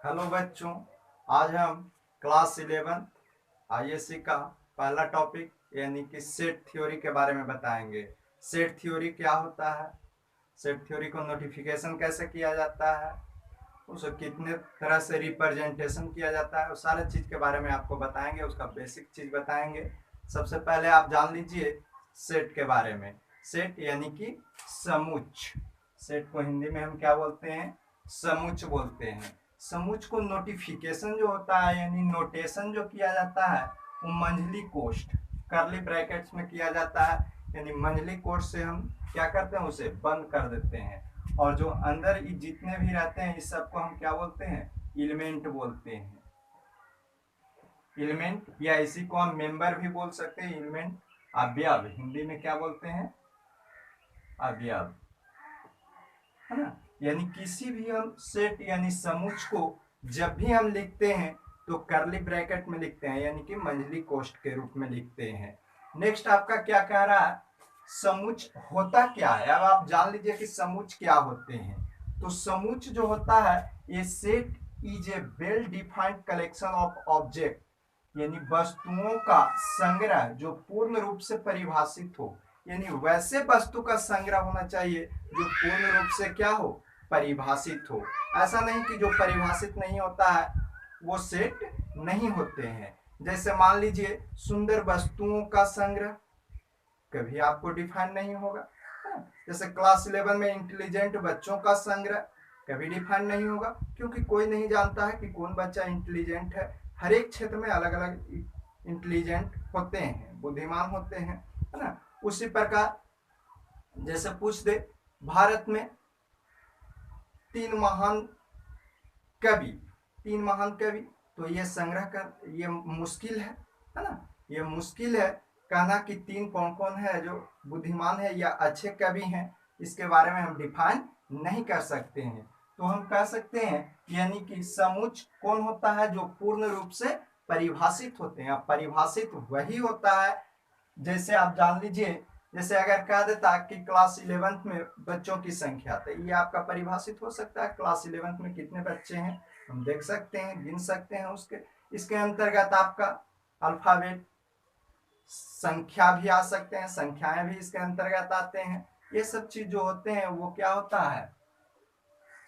Hello बच्चों, आज हम क्लास 11 आईएससी का पहला टॉपिक यानी कि सेट थ्योरी के बारे में बताएंगे। सेट थ्योरी क्या होता है, सेट थ्योरी को नोटिफिकेशन कैसे किया जाता है, उसे कितने तरह से रिप्रेजेंटेशन किया जाता है, उस सारे चीज़ के बारे में आपको बताएंगे। उसका बेसिक चीज़ बताएंगे। सबसे पहले आप जान लीजिए सेट के बारे में। सेट यानी कि समुच्च। सेट को हिंदी में हम क्या बोलते हैं? समुच्च बोलते हैं। समुच्च को नोटिफिकेशन जो होता है यानी नोटेशन जो किया जाता है वो मंझली कोष्ठ करली ब्रैकेट्स में किया जाता है। यानी मंझली कोष्ठ से हम क्या करते हैं, उसे बंद कर देते हैं। और जो अंदर जितने भी रहते हैं इस सबको हम क्या बोलते हैं? एलिमेंट बोलते हैं। एलिमेंट या इसी को हम मेंबर भी बोल सकते हैं। एलिमेंट अवयव हिंदी में क्या बोलते हैं? अवयव, है ना। यानी किसी भी हम सेट यानी समुच्च को जब भी हम लिखते हैं तो करली ब्रैकेट में लिखते हैं यानी कि मंझली कोष्ठ के रूप में लिखते हैं। नेक्स्ट आपका क्या कह रहा है, समुच्च होता क्या है। अब आप जान लीजिए कि समुच्च क्या होते हैं। तो समुच्च जो होता है ये set is a well defined collection of object यानी वस्तुओं का संग्रह जो पूर्ण रूप से परिभाषित हो। यानी वैसे वस्तु का संग्रह होना चाहिए जो पूर्ण रूप से क्या हो, परिभाषित हो। ऐसा नहीं कि जो परिभाषित नहीं होता है वो सेट नहीं होते हैं। जैसे मान लीजिए सुंदर वस्तुओं का संग्रह कभी आपको डिफाइन नहीं होगा। जैसे क्लास 11 में इंटेलिजेंट बच्चों का संग्रह कभी डिफाइन नहीं होगा, क्योंकि कोई नहीं जानता है कि कौन बच्चा इंटेलिजेंट है। हर एक क्षेत्र में अलग अलग इंटेलिजेंट होते हैं, बुद्धिमान होते हैं, है ना। उसी प्रकार जैसे पूछ दे भारत में तीन महान कवि, तीन महान कवि, तो ये संग्रह कर ये मुश्किल है ना। ये मुश्किल है कहना कि तीन कौन कौन है जो बुद्धिमान है या अच्छे कवि हैं। इसके बारे में हम डिफाइन नहीं कर सकते हैं। तो हम कह सकते हैं यानी कि समुच्च कौन होता है, जो पूर्ण रूप से परिभाषित होते हैं। परिभाषित वही होता है, जैसे आप जान लीजिए, जैसे अगर कह देता कि क्लास 11th में बच्चों की संख्या, तो ये आपका परिभाषित हो सकता है। क्लास 11th में कितने बच्चे हैं हम देख सकते हैं, गिन सकते हैं। उसके इसके अंतर्गत आपका अल्फाबेट संख्या भी आ सकते हैं, संख्याएं भी इसके अंतर्गत आते हैं। ये सब चीज जो होते हैं वो क्या होता है,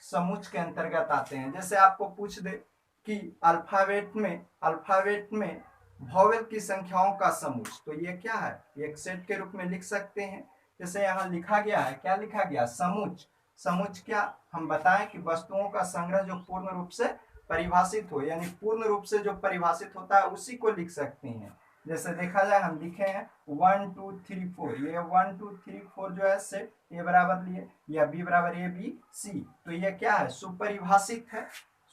समुच्च के अंतर्गत आते हैं। जैसे आपको पूछ दे कि अल्फाबेट में वॉवेल की संख्याओं का समुच्च, तो ये क्या है, एक सेट के रूप में लिख सकते हैं। जैसे यहाँ लिखा गया है, क्या लिखा गया, समुच्च। समुच्च क्या हम बताएं कि वस्तुओं का संग्रह जो पूर्ण रूप से परिभाषित हो, यानी पूर्ण रूप से जो परिभाषित होता है उसी को लिख सकते हैं। जैसे देखा जाए हम लिखे हैं 1 2 3 4, ये 1 2 3 4 जो है सेट ए बराबर लिए या बी बराबर ए बी सी, तो ये क्या है, सुपरिभाषित है।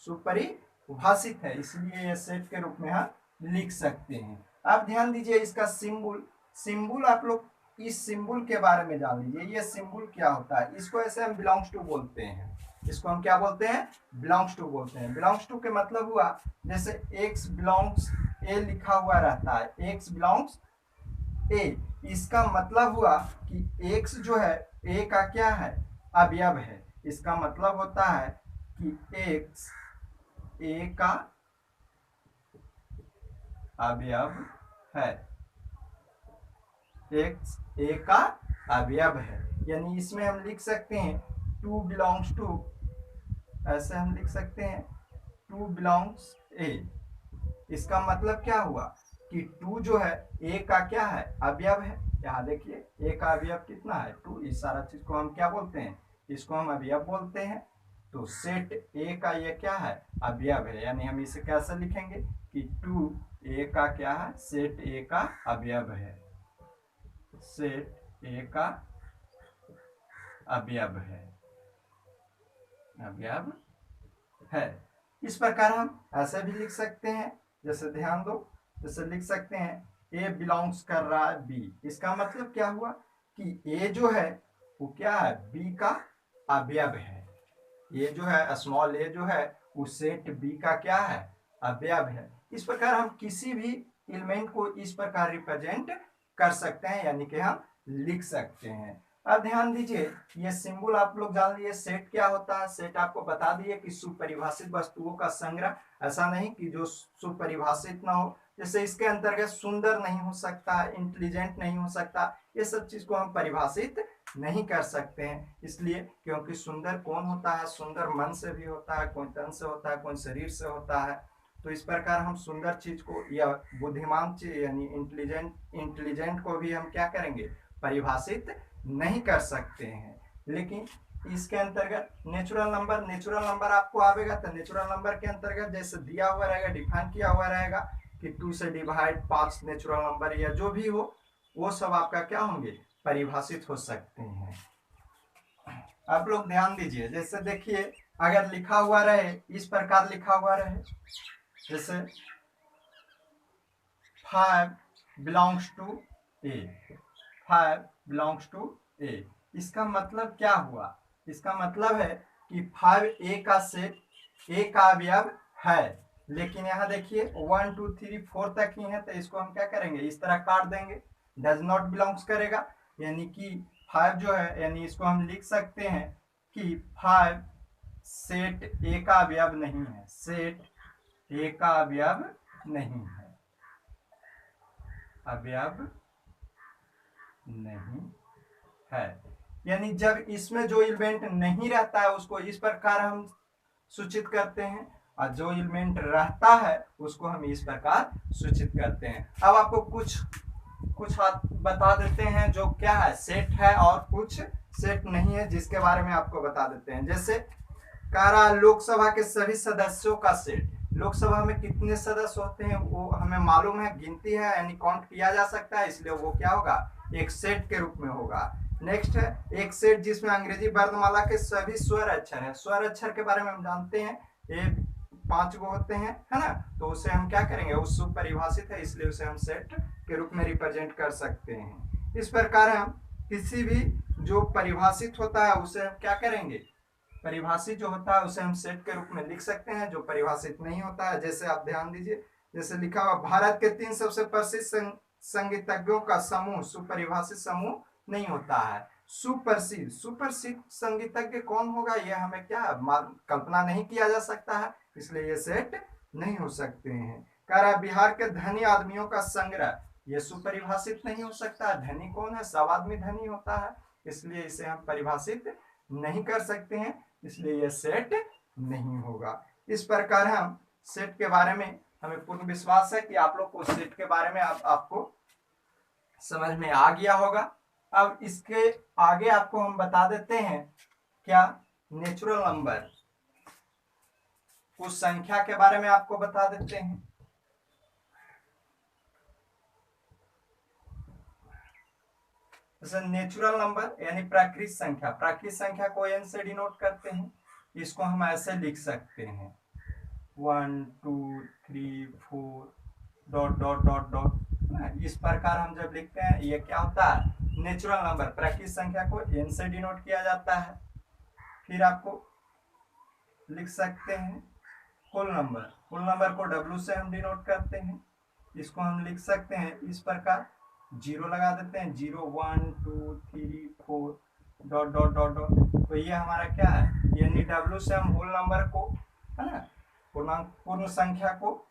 सुपरिभाषित है, इसलिए ये सेट के रूप में हम लिख सकते हैं। अब ध्यान दीजिए इसका सिंबल। सिंबल आप लोग इस सिंबल के बारे में जान लीजिए। ये सिंबल क्या होता है, इसको ऐसे हम बिलोंग्स टू बोलते हैं। इसको हम क्या बोलते हैं, बिलोंग्स टू बोलते हैं। बिलोंग्स टू के मतलब हुआ जैसे एक्स बिलोंग्स ए लिखा हुआ रहता है, एक्स बिलोंग्स ए, इसका मतलब हुआ कि एक्स जो है ए का क्या है, अवयव है। इसका मतलब होता है कि एक्स ए का अवयव है, एक्स ए का अवयव है। यानी इसमें हम लिख सकते हैं टू बिलोंग्स टू, ऐसे हम लिख सकते हैं टू बिलोंग्स ए। इसका मतलब क्या हुआ कि टू जो है ए का क्या है, अवयव है। यहाँ देखिए ए का अवयव कितना है, टू। इस सारा चीज को हम क्या बोलते हैं, इसको हम अवयव बोलते हैं। तो सेट ए का ये क्या है, अवयव है। यानी हम इसे कैसे लिखेंगे कि टू ए का क्या है, सेट ए का अवयव है, सेट ए का अवयव है, अवयव है। इस प्रकार हम ऐसे भी लिख सकते हैं। जैसे ध्यान दो, जैसे लिख सकते हैं ए बिलोंग्स कर रहा है बी। इसका मतलब क्या हुआ कि ए जो है वो क्या है, बी का अवयव है। ये जो है स्मॉल ए जो है वो सेट बी का क्या है, अवयव है। इस प्रकार हम किसी भी एलिमेंट को इस प्रकार रिप्रेजेंट कर सकते हैं, यानी कि हम लिख सकते हैं। अब ध्यान दीजिए, ये सिंबल आप लोग जान लिए। सेट क्या होता है? सेट आपको बता दिए कि सुपरिभाषित वस्तुओं का संग्रह। ऐसा नहीं कि जो सुपरिभाषित ना हो, जैसे इसके अंतर्गत सुंदर नहीं हो सकता, इंटेलिजेंट नहीं हो सकता, ये सब चीज को हम परिभाषित नहीं कर सकते हैं। इसलिए क्योंकि सुंदर कौन होता है? सुंदर मन से भी होता है, कोई तन से होता है, कोई शरीर से होता है। तो इस प्रकार हम सुंदर चीज को या बुद्धिमान चीज यानी इंटेलिजेंट को भी हम क्या करेंगे? परिभाषित नहीं कर सकते हैं। लेकिन इसके अंतर्गत नेचुरल नंबर आपको आवेगा, तो नेचुरल नंबर के अंतर्गत जैसे दिया हुआ रहेगा, डिफाइन किया हुआ रहेगा कि 2 से डिवाइड 5 नेचुरल नंबर या जो भी हो, वो सब आपका क्या होंगे? परिभाषित हो सकते हैं। आप लोग ध्यान दीजिए, जैसे देखिए अगर लिखा हुआ रहे, इस प्रकार लिखा हुआ रहे, जैसे 5 belongs to a, 5 belongs to a. इसका मतलब क्या हुआ? इसका मतलब है कि 5 ए का सेट, ए का अवयव है। लेकिन यहाँ देखिए 1 2 3 4 तक ही है, तो इसको हम क्या करेंगे? इस तरह काट देंगे, डज नॉट बिलोंग्स करेगा। यानी कि 5 जो है, यानी इसको हम लिख सकते हैं कि 5 सेट ए का अवयव नहीं है, सेट ए का अवयव नहीं है, अवयव नहीं है। यानी जब इसमें जो एलिमेंट नहीं रहता है उसको इस प्रकार हम सूचित करते हैं, और जो एलिमेंट रहता है उसको हम इस प्रकार सूचित करते हैं। अब आपको कुछ बता देते हैं जो क्या है, सेट है, और कुछ सेट नहीं है जिसके बारे में आपको बता देते हैं। जैसे कह रहा है लोकसभा के सभी सदस्यों का सेट। लोकसभा में कितने सदस्य होते हैं वो हमें मालूम है, गिनती है, यानी काउंट किया जा सकता है, इसलिए वो क्या होगा? एक सेट के रूप में होगा। नेक्स्ट है एक सेट जिसमें अंग्रेजी वर्णमाला के सभी स्वर अक्षर है। स्वर अक्षर के बारे में हम जानते हैं, ये 5 गो होते हैं, है ना? तो उसे हम क्या करेंगे? उस सुपरिभाषित है, इसलिए उसे हम सेट के रूप में रिप्रेजेंट कर सकते हैं। इस प्रकार हम किसी भी जो परिभाषित होता है उसे हम क्या करेंगे? परिभाषित जो होता है उसे हम सेट के रूप में लिख सकते हैं। जो परिभाषित नहीं होता है, जैसे आप ध्यान दीजिए, जैसे लिखा हुआ भारत के 3 सबसे प्रसिद्ध संगीतज्ञों का समूह सुपरिभाषित समूह नहीं होता है। सुप्रसिद्ध संगीतज्ञ कौन होगा? यह हमें क्या कल्पना नहीं किया जा सकता है, इसलिए ये सेट नहीं हो सकते हैं। कह रहा बिहार के धनी आदमियों का संग्रह, ये सुपरिभाषित नहीं हो सकता। धनी कौन है? सब आदमी धनी होता है, इसलिए इसे हम परिभाषित नहीं कर सकते हैं, इसलिए यह सेट नहीं होगा। इस प्रकार हम सेट के बारे में, हमें पूर्ण विश्वास है कि आप लोग को सेट के बारे में आपको समझ में आ गया होगा। अब इसके आगे आपको हम बता देते हैं क्या? नेचुरल नंबर, उस संख्या के बारे में आपको बता देते हैं। जैसे नेचुरल नंबर यानी प्राकृतिक संख्या, प्राकृतिक संख्या को n से डिनोट करते हैं। इसको हम ऐसे लिख सकते हैं 1 2 3 4 डॉट डॉट डॉट डॉट। इस प्रकार हम जब लिखते हैं, ये क्या होता है? Natural number. प्राकृतिक संख्या को n से डिनोट किया जाता है। फिर आपको लिख सकते हैं होल नंबर, होल नंबर को w से हम डिनोट करते हैं। इसको हम लिख सकते हैं इस प्रकार, 0 लगा देते हैं, 0 1 2 3 4 डॉट डॉट डॉट डॉट। तो ये हमारा क्या है? यानी w से हम होल नंबर को, है ना, पूर्ण संख्या को,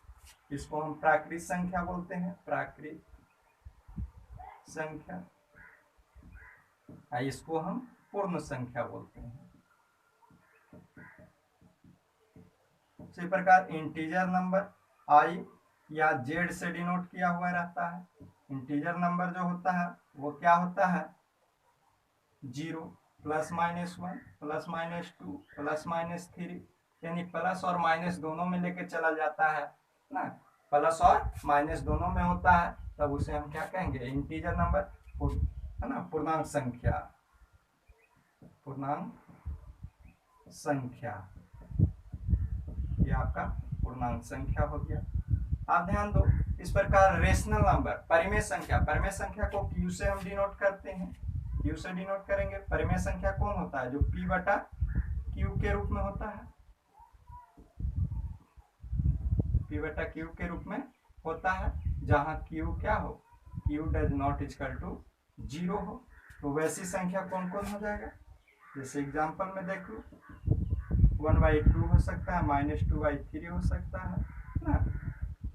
इसको हम प्राकृतिक संख्या बोलते हैं, प्राकृतिक संख्या, इसको हम पूर्ण संख्या बोलते हैं। इसी प्रकार इंटीजर नंबर i या z से डिनोट किया हुआ रहता है। इंटीजर नंबर जो होता है वो क्या होता है? 0 +-1 +-2 +-3, यानी प्लस और माइनस दोनों में लेके चला जाता है ना, प्लस और माइनस दोनों में होता है, तब उसे हम क्या कहेंगे? इंटीजर नंबर, है ना, पूर्णांक संख्या, पूर्णांक संख्या, ये आपका पूर्णांक संख्या हो गया। आप ध्यान दो, इस प्रकार रेशनल नंबर, परिमेय संख्या, परिमेय संख्या को q से हम डिनोट करते हैं, q से डिनोट करेंगे। परिमेय संख्या कौन होता है? जो p बटा q के रूप में होता है, p बटा q के रूप में होता है, जहां q क्या हो? q does not equal to 0 हो। तो वैसी संख्या कौन कौन हो जाएगा, जैसे एग्जांपल में देख लो, 1/2 हो सकता है, -2/3 हो सकता है ना,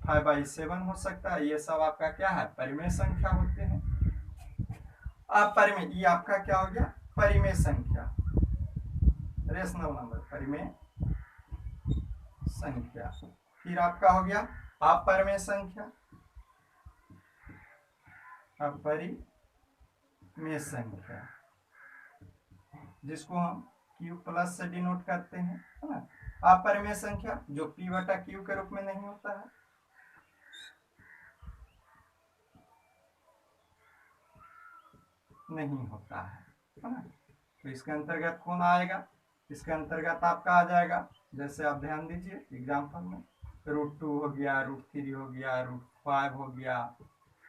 5/7 हो सकता है। ये सब आपका क्या है, परिमेय संख्या होते हैं। अब परिमेय, ये आपका क्या हो गया, परिमेय संख्या, रेशनल नंबर, परिमेय संख्या। फिर आपका हो गया अपरिमेय संख्या, अपरिमेय संख्या, जिसको हम Q प्लस से डिनोट करते हैं, है ना। अपरिमेय संख्या जो P/Q के रूप में नहीं होता है, नहीं होता है ना। तो इसके अंतर्गत कौन आएगा, इसके अंतर्गत आपका आ जाएगा, जैसे आप ध्यान दीजिए एग्जाम्पल में, √2 हो गया, √3 हो गया, √5 हो गया,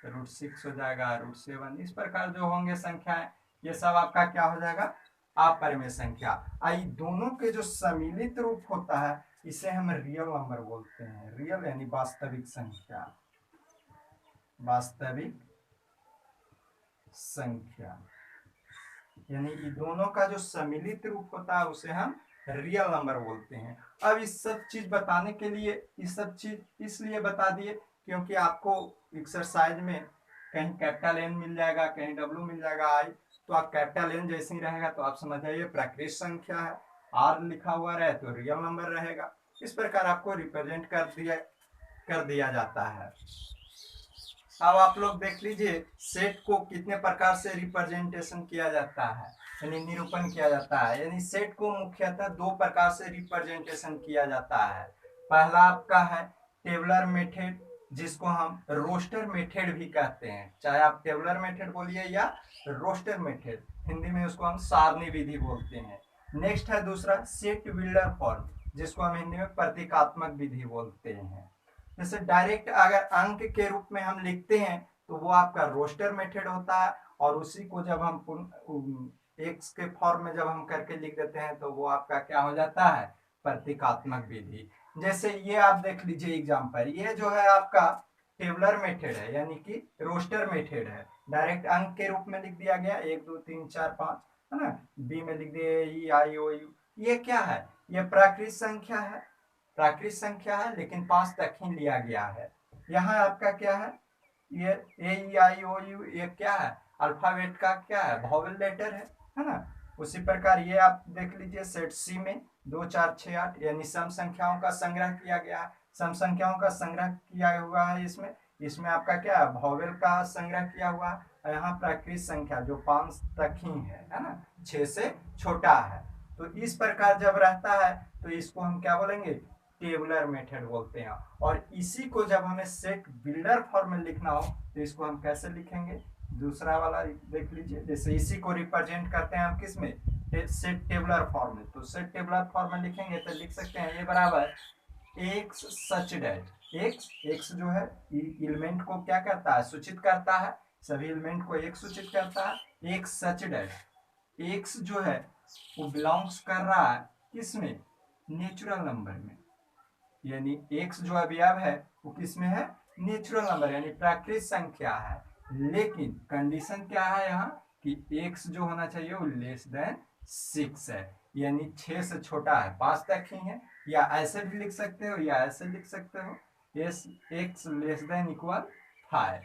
√6 हो जाएगा, √7, इस प्रकार जो होंगे संख्याएं, ये सब आपका क्या हो जाएगा, अपरिमेय संख्या। आई दोनों के जो सम्मिलित रूप होता है इसे हम रियल नंबर बोलते हैं, रियल यानी वास्तविक संख्या, वास्तविक संख्या, यानी ये दोनों का जो सम्मिलित रूप होता है उसे हम रियल नंबर बोलते हैं। अब इस सब चीज बताने के लिए, इस सब चीज इसलिए बता दिए क्योंकि आपको एक्सरसाइज में कहीं कैपिटल N मिल जाएगा, कहीं W मिल जाएगा, I, तो आप कैपिटल N जैसे ही रहेगा तो आप समझ जाइए प्राकृत संख्या है, R लिखा हुआ रहे तो रियल नंबर रहेगा। इस प्रकार आपको रिप्रेजेंट कर दिया जाता है। अब आप लोग देख लीजिए सेट को कितने प्रकार से रिप्रेजेंटेशन किया जाता है, यानी निरूपण किया जाता है। यानी सेट को मुख्यतः दो प्रकार से रिप्रेजेंटेशन किया जाता है। पहला आपका है टेबलर मेथड, जिसको हम रोस्टर मेथड भी कहते हैं, चाहे आप टेबलर मेथड बोलिए या रोस्टर मेथड, हिंदी में उसको हम सारणी विधि बोलते हैं। नेक्स्ट है दूसरा सेट बिल्डर फॉर्म, जिसको हम हिंदी में प्रतीकात्मक विधि बोलते हैं। जैसे डायरेक्ट अगर अंक के रूप में हम लिखते हैं तो वो आपका रोस्टर मेथड होता है, और उसी को जब हम एक्स के फॉर्म में जब हम करके लिख देते हैं तो वो आपका क्या हो जाता है, प्रतीकात्मक विधि। जैसे ये आप देख लीजिए एग्जांपल, ये जो है आपका टेबलर मेथड है, यानी कि रोस्टर मेथड है, डायरेक्ट अंक के रूप में लिख दिया गया 1 2 3 4 5, है ना, बी में लिख दिए E I O U। ये क्या है, ये प्राकृत संख्या है, प्राकृत संख्या है लेकिन 5 तक ही लिया गया है। यहाँ आपका क्या है, ये A E I O U, ये क्या है, अल्फाबेट का क्या है, वोवेल लेटर है ना। उसी प्रकार ये आप देख लीजिए सेट सी में 2 4 6 8, यानी सम संख्याओं का संग्रह किया गया है, सम संख्याओं का संग्रह किया हुआ है। इसमें आपका क्या है, वोवेल का संग्रह किया हुआ है। यहाँ प्राकृत संख्या जो 5 तक ही है ना, 6 से छोटा है। तो इस प्रकार जब रहता है तो इसको हम क्या बोलेंगे, टेबुलर मेथड बोलते हैं। और इसी को जब हमें सेट बिल्डर फॉर्म में लिखना हो तो इसको हम कैसे लिखेंगे, दूसरा वाला देख लीजिए, जैसे इसी को रिप्रेजेंट करते हैं हम किस में, सेट टेबुलर फॉर्म में। तो सेट टेबुलर फॉर्म में लिखेंगे तो लिख सकते हैं, ये बराबर एक्स सच डैट, एक्स जो है एलिमेंट को क्या करता है, सूचित करता है, सभी एलिमेंट को एक सूचित करता है। एक्स सच डैट, एक्स जो है वो बिलोंग्स कर रहा है किसमें, नेचुरल नंबर में, यानी x जो अवयव है वो किसमें है, नेचुरल नंबर यानी प्राकृत संख्या है। लेकिन कंडीशन क्या है यहाँ कि x जो होना चाहिए वो लेस देन 6 है, यानी 6 से छोटा है, 5 तक ही है। या ऐसे भी लिख सकते हो या ऐसे लिख सकते हो, x लेस देन इक्वल 5,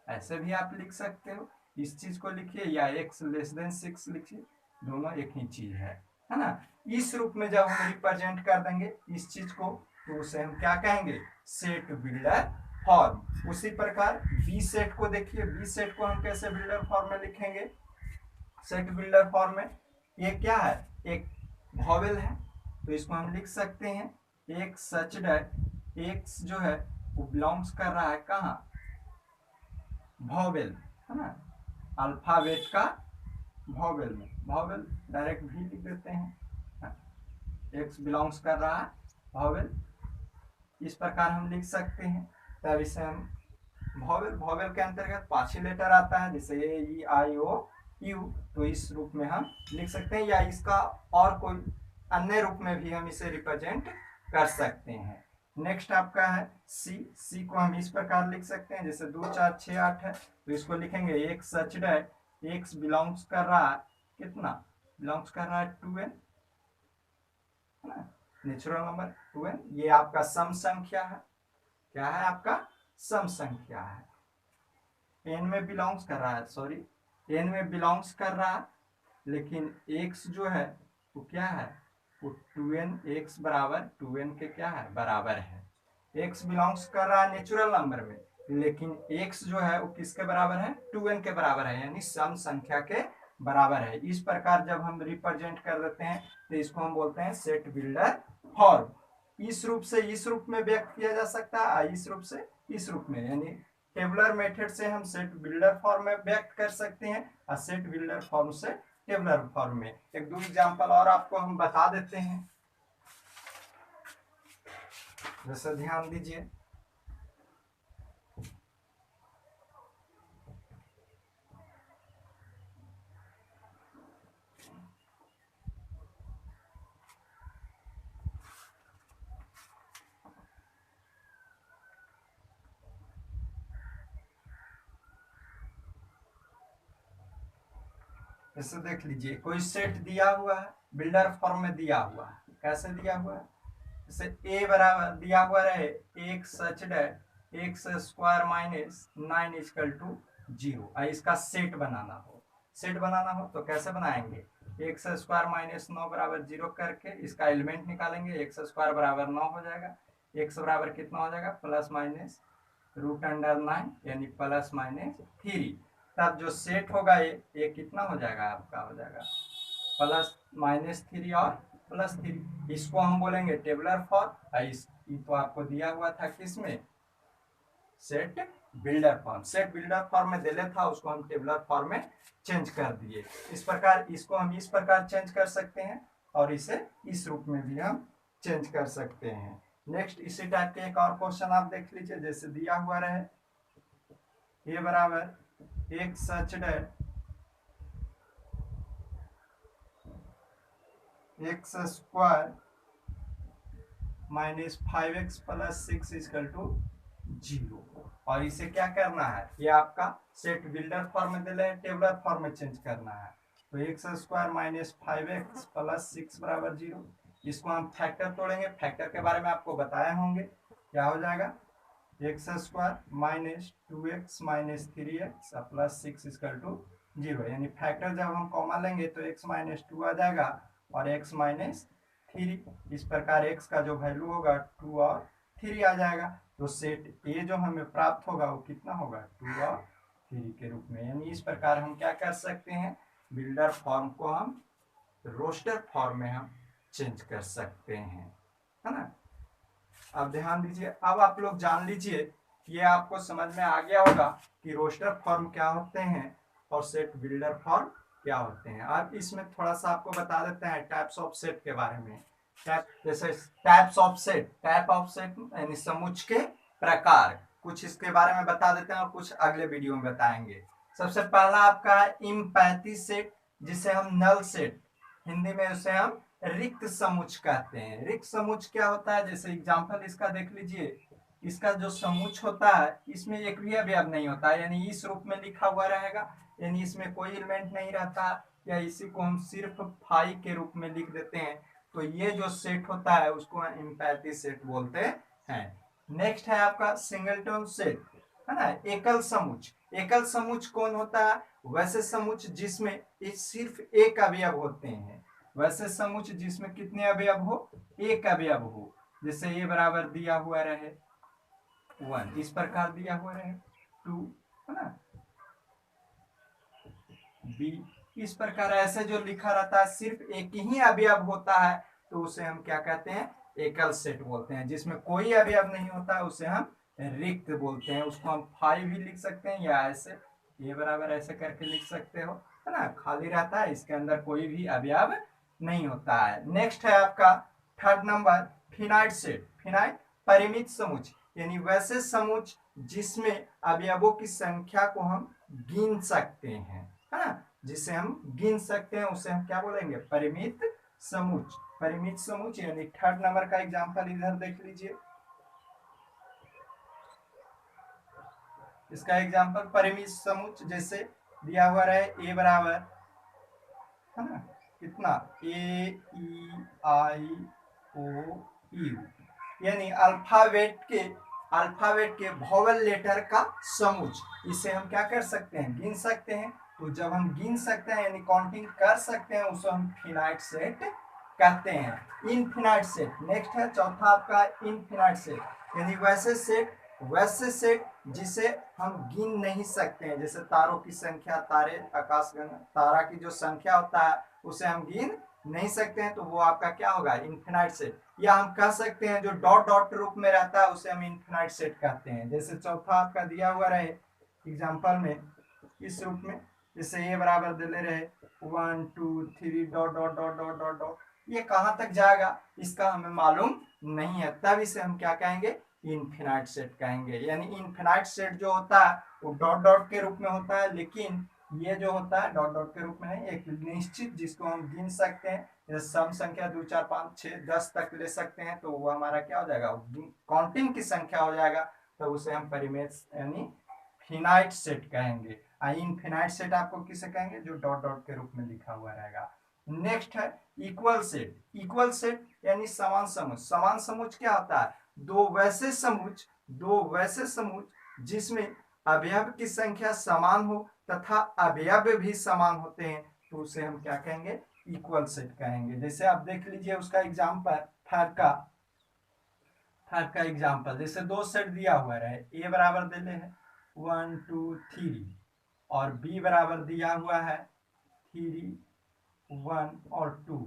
ऐसे भी आप लिख सकते हो। इस चीज को लिखिए या x लेस देन 6 लिखिए, दोनों एक ही चीज है ना। इस रूप में जब हम रिप्रेजेंट कर देंगे इस चीज को तो उसे हम क्या कहेंगे, सेट बिल्डर फॉर्म। उसी प्रकार बी सेट को देखिए, बी सेट को हम कैसे बिल्डर फॉर्म में लिखेंगे, सेट बिल्डर फॉर्म में ये क्या है, एक वोवेल है, तो इसको हम लिख सकते हैं एक सच डैट एक्स जो है वो बिलोंग्स कर रहा है कहाँ, वोवेल, है ना, अल्फाबेट का वोवेल में, वोवेल डायरेक्ट भी लिख देते हैं, एक्स बिलोंग्स कर रहा है वोवेल, इस प्रकार हम लिख सकते हैं। तब इसे हम वोवेल के अंतर्गत 5 ही लेटर आता है, जैसे E I O U, तो इस रूप में हम लिख सकते हैं, या इसका और कोई अन्य रूप में भी हम इसे रिप्रेजेंट कर सकते हैं। नेक्स्ट आपका है सी को हम इस प्रकार लिख सकते हैं, जैसे 2 4 6 8 है, तो इसको लिखेंगे एक सच डैट x बिलोंग्स कर रहा है कितना, बिलोंग्स कर रहा है 2n, है ना, नेचुरल नंबर 2n, ये आपका सम संख्या है, क्या है आपका सम संख्या है, n में बिलोंग्स कर रहा है, सॉरी n में बिलोंग्स कर रहा है, लेकिन x जो है वो क्या है, वो 2n, x बराबर 2n के क्या है बराबर है, x बिलोंग्स कर रहा है नेचुरल नंबर में, लेकिन x जो है वो किसके बराबर है, 2n के बराबर है, यानी सम संख्या के बराबर है। इस प्रकार जब हम रिप्रेजेंट कर देते हैं तो इसको हम बोलते हैं सेट बिल्डर फॉर्म। इस रूप से इस रूप में व्यक्त किया जा सकता है, इस रूप से इस रूप में, यानी टेबुलर मेथड से हम सेट बिल्डर फॉर्म में व्यक्त कर सकते हैं और सेट बिल्डर फॉर्म से टेबुलर फॉर्म में। एक दो एग्जांपल और आपको हम बता देते हैं, जैसे ध्यान दीजिए, जैसे देख लीजिए कोई सेट दिया हुआ है, बिल्डर फॉर्म में दिया हुआ है, कैसे दिया हुआ है, जैसे a बराबर दिया हुआ रहे एक such that x square minus 9 equal to 0, इसका सेट बनाना हो, सेट बनाना हो तो कैसे बनाएंगे, एक्स स्क्वायर माइनस 9 बराबर 0 करके इसका एलिमेंट निकालेंगे, एक्स स्क्वायर बराबर 9 हो जाएगा, एक्स बराबर कितना हो जाएगा प्लस माइनस रूट अंडर 9 यानी प्लस माइनस 3, तब जो सेट होगा ये कितना हो जाएगा आपका, हो जाएगा प्लस माइनस 3 और प्लस 3, इसको हम बोलेंगे टेबुलर फॉर्म। इस तो आपको दिया हुआ था किसमें, set builder form, set builder form में दिले था, उसको हम टेबुलर फॉर्म में चेंज कर दिए। इस प्रकार इसको हम इस प्रकार चेंज कर सकते हैं और इसे इस रूप में भी हम चेंज कर सकते हैं। नेक्स्ट इसी टाइप के एक और क्वेश्चन आप देख लीजिए, जैसे दिया हुआ रहे a बराबर एक such that x square minus 5x plus 6 equal to 0, और इसे क्या करना है, ये आपका सेट बिल्डर फॉर्म में दिले टेबुलर फॉर्म में चेंज करना है, तो x square minus 5x plus 6 बराबर 0, इसको हम फैक्टर तोड़ेंगे, फैक्टर के बारे में आपको बताए होंगे, क्या हो जाएगा x square minus 2x minus 3x plus 6 equal to 0, यानी फैक्टर जब हम कॉमा लेंगे तो x माइनस 2 आ जाएगा और x माइनस 3, इस प्रकार x का जो वैल्यू होगा 2 और 3 आ जाएगा, तो सेट ए जो हमें प्राप्त होगा वो कितना होगा 2 और 3 के रूप में। यानी इस प्रकार हम क्या कर सकते हैं, बिल्डर फॉर्म को हम रोस्टर फॉर्म में हम चेंज कर सकते हैं, है ना। अब ध्यान दीजिए, अब आप लोग जान लीजिए, ये आपको समझ में आ गया होगा कि रोस्टर फॉर्म क्या होते हैं और सेट बिल्डर फॉर्म क्या होते हैं। अब इसमें थोड़ा सा आपको बता देते हैं टाइप्स ऑफ सेट के बारे में। जैसे types of set, type of set यानी समुच्चय के प्रकार, कुछ इसके बारे में बता देते हैं और कुछ अगले वीडियो में बताएंगे। सबसे पहला आपका इम्पैथी सेट, जिसे हम नल सेट, हिंदी में उसे हम रिक्त समुच्चय कहते हैं। रिक्त समुच्चय क्या होता है, जैसे एग्जांपल इसका देख लीजिए, इसका जो समुच्चय होता है इसमें एक भी अवयव नहीं होता, यानी इस रूप में लिखा हुआ रहेगा, यानी इसमें कोई एलिमेंट नहीं रहता, या इसी को हम सिर्फ फाई के रूप में लिख देते हैं, तो ये जो सेट होता है उसको इम्पैथी सेट बोलते हैं। नेक्स्ट है आपका सिंगलटन सेट, है ना, एकल समुच्चय। एकल समुच्चय कौन होता है, वैसे समुच्चय जिसमें सिर्फ एक अवयव होते हैं, वैसे समुच्चय जिसमें कितने अवयव हो, एक अवयव हो, जैसे ये बराबर दिया हुआ रहे 1, इस प्रकार दिया हुआ रहे 2, है ना, b, इस प्रकार ऐसे जो लिखा रहता है सिर्फ एक ही अवयव होता है, तो उसे हम क्या कहते हैं, एकल सेट बोलते हैं। जिसमें कोई अवयव नहीं होता है उसे हम रिक्त बोलते हैं, उसको हम 5 भी लिख सकते हैं, या ऐसे ये बराबर ऐसे करके लिख सकते हो, है ना, खाली रहता है, इसके अंदर कोई भी अवयव नहीं होता है। नेक्स्ट है आपका third number finite set. Finite परिमित समुच्चय, यानी वैसे समुच्चय जिसमें अवयवों की संख्या को हम गिन सकते हैं, है ना, जिसे हम गिन सकते हैं उसे हम क्या बोलेंगे, परिमित समुच्चय। परिमित समुच्चय यानी थर्ड नंबर का एग्जांपल इधर देख लीजिए, इसका एग्जांपल परिमित समुच्चय, जैसे दिया हुआ रहे ए बराबर, है ना, कितना ए ई आई ओ यू, यानी अल्फाबेट के वोवेल लेटर का समूह। इसे हम क्या कर सकते हैं, गिन सकते हैं। तो जब हम गिन सकते हैं यानी काउंटिंग कर सकते हैं, उसको हम फिनाइट सेट कहते हैं। इनफिनाइट सेट नेक्स्ट है, चौथा आपका इनफिनाइट सेट, यानी वैसे सेट जिसे हम गिन नहीं सकते हैं। जैसे तारों की संख्या, तारे आकाशगंगा, तारा की जो संख्या होता है उसे हम गिन नहीं सकते हैं, तो वो आपका क्या होगा, इनफिनाइट सेट। या हम कह सकते हैं जो डॉट डॉट रूप में रहता है उसे हम इनफिनाइट सेट कहते हैं। जैसे चौथा आपका दिया हुआ रहे एग्जाम्पल में इस रूप में, जैसे ए बराबर दे ले रहे 1 2 3 dot dot dot dot dot dot, ये कहाँ तक जाएगा इसका हमें मालूम नहीं है, तब इसे हम क्या कहेंगे, इनफिनाइट सेट कहेंगे। यानी इनफिनाइट सेट जो होता है वो डॉट डॉट के रूप में होता है, लेकिन ये जो होता है डॉट डॉट के रूप में नहीं, एक निश्चित जिसको हम गिन सकते हैं, जैसे सम संख्या 2 4 5 6 10 तक ले सकते हैं, तो वो हमारा क्या हो जाएगा, काउंटिंग की संख्या हो जाएगा, तो उसे हम परिमेय यानी फिनाइट सेट कहेंगे। इनफिनाइट सेट आपको किसे कहेंगे, जो डॉट डॉट के रूप में लिखा हुआ रहेगा। नेक्स्ट है इक्वल सेट। इक्वल सेट यानी समान समुच। समान समुच क्या होता है, दो वैसे समुच जिसमें अवयव की संख्या समान हो तथा अवयव भी समान होते हैं, तो उसे हम क्या कहेंगे, इक्वल सेट कहेंगे। जैसे आप देख लीजिए उसका एग्जांपल, थर्ड का एग्जांपल, जैसे दो सेट दिया हुआ है, ए बराबर दे ले है 1 2 3 और बी बराबर दिया हुआ है 3 1 और 2,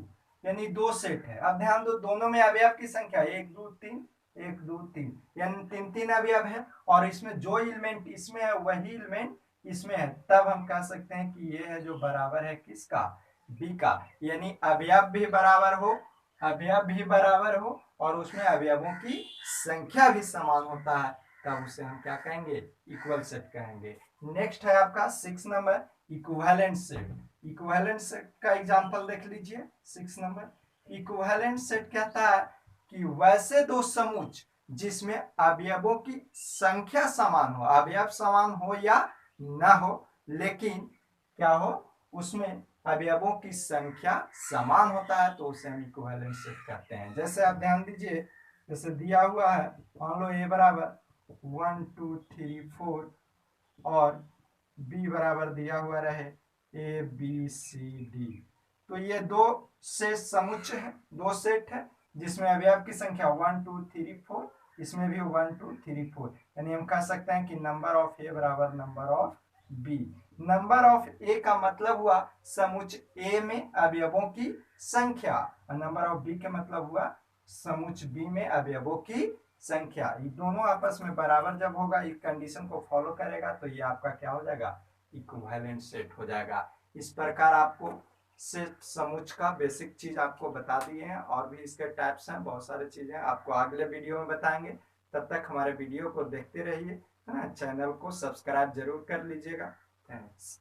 यानी दो सेट है। अब ध्यान दो, दोनों में अवयव की संख्या 1 2 3 1 2 3, यानी 3 3 अवयव है, और इसमें जो एलिमेंट इसमें है वही एलिमेंट इसमें है, तब हम कह सकते हैं कि ये है जो बराबर है किसका, बी का। यानी अवयव भी बराबर हो और उसमें अवयवों की संख्या भी समान होता है, तब उसे हम क्या कहेंगे, इक्वल सेट कहेंगे। नेक्स्ट है आपका 6 number, equivalent set. Equivalent set का एग्जांपल देख लीजिए 6 नंबर। इक्विवेलेंट सेट कहता है कि वैसे दो समुच जिसमें अवयवों की संख्या समान हो, अवयव समान हो या ना हो, लेकिन क्या हो, उसमें अवयवों की संख्या समान होता है, तो उसे हम इक्विवेलेंट सेट कहते हैं। जैसे आप ध्यान दीजिए, जैसे दिया हुआ है, मान लो ए बराबर 1 2 3 4 और बी बराबर दिया हुआ रहे ए बी सी डी, तो ये दो से समुच्चय है, दो सेट है जिसमें अवयव की संख्या 1 2 3 4, इसमें भी 1 2 3 4, यानी हम कह सकते हैं कि नंबर ऑफ ए बराबर number of b. Number of a का मतलब हुआ समुच्चय ए में अवयवों की संख्या, और नंबर ऑफ बी का मतलब हुआ समुच्चय बी में अवयवों की संख्या। ये दोनों आपस में बराबर जब होगा, इस कंडीशन को फॉलो करेगा, तो ये आपका क्या हो जाएगा, इक्विवेलेंट सेट हो जाएगा। इस प्रकार आपको सेट समुच्चय का बेसिक चीज आपको बता दिए हैं, और भी इसके टाइप्स हैं, बहुत सारी चीजें आपको अगले वीडियो में बताएंगे। तब तक हमारे वीडियो को देखते रहिए, है ना, चैनल को सब्सक्राइब जरूर कर लीजिएगा। थैंक्स।